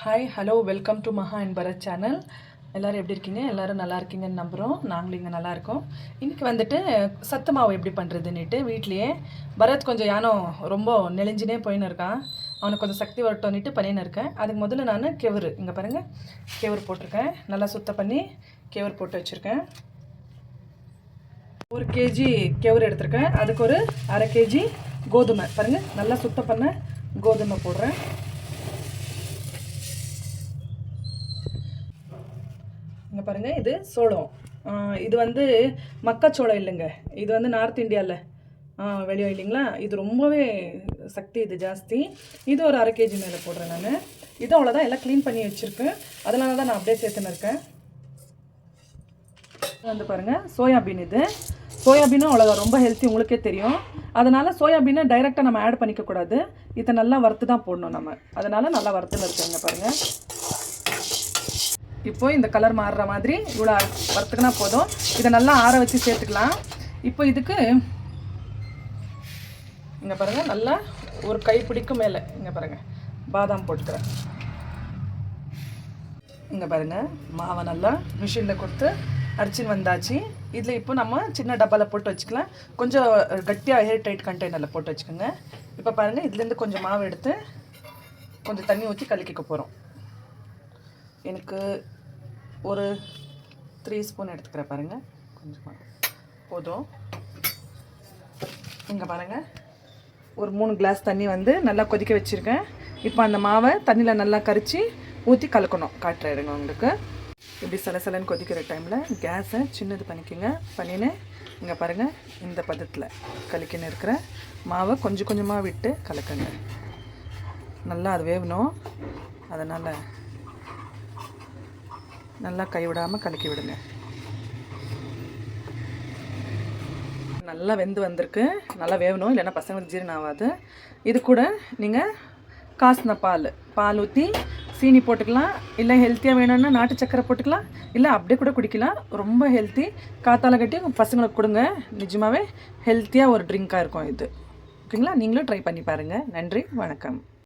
Hi hello welcome to Maha and Bharat channel. எல்லோரும் எப்படி இருக்கீங்க? எல்லோரும் நல்லா இருக்கீங்கன்னு நம்புகிறோம். நாங்களும் இங்கே நல்லா இருக்கோம். இன்றைக்கி வந்துட்டு சத்து மாவு எப்படி பண்ணுறதுன்னுட்டு வீட்லேயே பரத் கொஞ்சம் யானம் ரொம்ப நெளிஞ்சினே போயின்னு இருக்கான். அவனுக்கு கொஞ்சம் சக்தி வரட்டோன்னுட்டு பண்ணின்னு இருக்கேன். அதுக்கு முதல்ல நான் கெவுரு இங்கே பாருங்கள், கெவுரு போட்டிருக்கேன். நல்லா சுத்தம் பண்ணி கெவுரு போட்டு வச்சுருக்கேன். 1 kg கெவுரு எடுத்திருக்கேன். அதுக்கு ஒரு 1/2 kg கோதுமை பாருங்கள், நல்லா சுத்தம் பண்ண கோதுமை போடுறேன். இங்கே பாருங்கள், இது சோளம். இது வந்து மக்காச்சோளம் இல்லைங்க, இது வந்து நார்த் இந்தியாவில் வெளியே இல்லைங்களா. இது ரொம்பவே சக்தி, இது ஜாஸ்தி. இது ஒரு 1/2 kg மேலே போடுறேன் நான். இது அவ்வளோதான், எல்லாம் க்ளீன் பண்ணி வச்சுருக்கேன். அதனால தான் நான் அப்படியே சேர்த்துன்னு இருக்கேன். வந்து பாருங்கள், சோயாபீன். இது சோயாபீனும் அவ்வளோதான், ரொம்ப ஹெல்த்தி, உங்களுக்கே தெரியும். அதனால் சோயாபீனை டைரெக்டாக நம்ம ஆட் பண்ணிக்கக்கூடாது. இதை நல்லா வறுத்து தான் போடணும் நம்ம. அதனால் நல்லா வறுத்துன்னு இருக்குங்க பாருங்கள். இப்போ இந்த கலர் மாறுற மாதிரி இவ்வளோ வறுத்துக்கினா போதும். இதை நல்லா ஆற வச்சு சேர்த்துக்கலாம். இப்போ இதுக்கு இங்கே பாருங்கள், நல்லா ஒரு கைப்பிடிக்கும் மேலே இங்கே பாருங்கள் பாதாம் போட்டுக்கிறேன். இங்கே பாருங்கள், மாவை நல்லா மிஷினில் கொடுத்து அடிச்சுன்னு வந்தாச்சு. இதில் இப்போ நம்ம சின்ன டப்பாவில் போட்டு வச்சுக்கலாம். கொஞ்சம் கட்டியாக ஏர் டைட் கண்டெய்னரில் போட்டு வச்சுக்கோங்க. இப்போ பாருங்கள், இதுலேருந்து கொஞ்சம் மாவு எடுத்து கொஞ்சம் தண்ணி ஊற்றி கலக்கிக்க போகிறோம். எனக்கு ஒரு 3 ஸ்பூன் எடுத்துக்கிறேன் பாருங்கள், கொஞ்சமாக போதும். இங்கே பாருங்கள், ஒரு 3 கிளாஸ் தண்ணி வந்து நல்லா கொதிக்க வச்சுருக்கேன். இப்போ அந்த மாவை தண்ணியில் நல்லா கரைச்சி ஊற்றி கலக்கணும். காட்டுற இடங்க உங்களுக்கு. இப்படி சலசலன்னு கொதிக்கிற டைமில் கேஸை சின்னது பண்ணிக்கோங்க. பண்ணின்னு இங்கே பாருங்கள், இந்த பதத்தில் கலக்கின்னு இருக்கிற மாவை கொஞ்சம் கொஞ்சமாக விட்டு கலக்குங்க. நல்லா அது வேகணும். அதனால் நல்லா கைவிடாமல் கலக்கி விடுங்க. நல்லா வெந்து வந்திருக்கு. நல்லா வேகணும், இல்லைன்னா பசங்களுக்கு ஜீரணம் ஆகாது. இது கூட நீங்கள் காசின பால் ஊற்றி சீனி போட்டுக்கலாம். இல்லை ஹெல்த்தியாக வேணும்னா நாட்டு சக்கரை போட்டுக்கலாம். இல்லை அப்படியே கூட குடிக்கலாம். ரொம்ப ஹெல்த்தி. காத்தால கட்டி பசங்களுக்கு கொடுங்க. நிஜமாகவே ஹெல்த்தியாக ஒரு ட்ரிங்காக இருக்கும் இது. ஓகேங்களா? நீங்களும் ட்ரை பண்ணி பாருங்கள். நன்றி, வணக்கம்.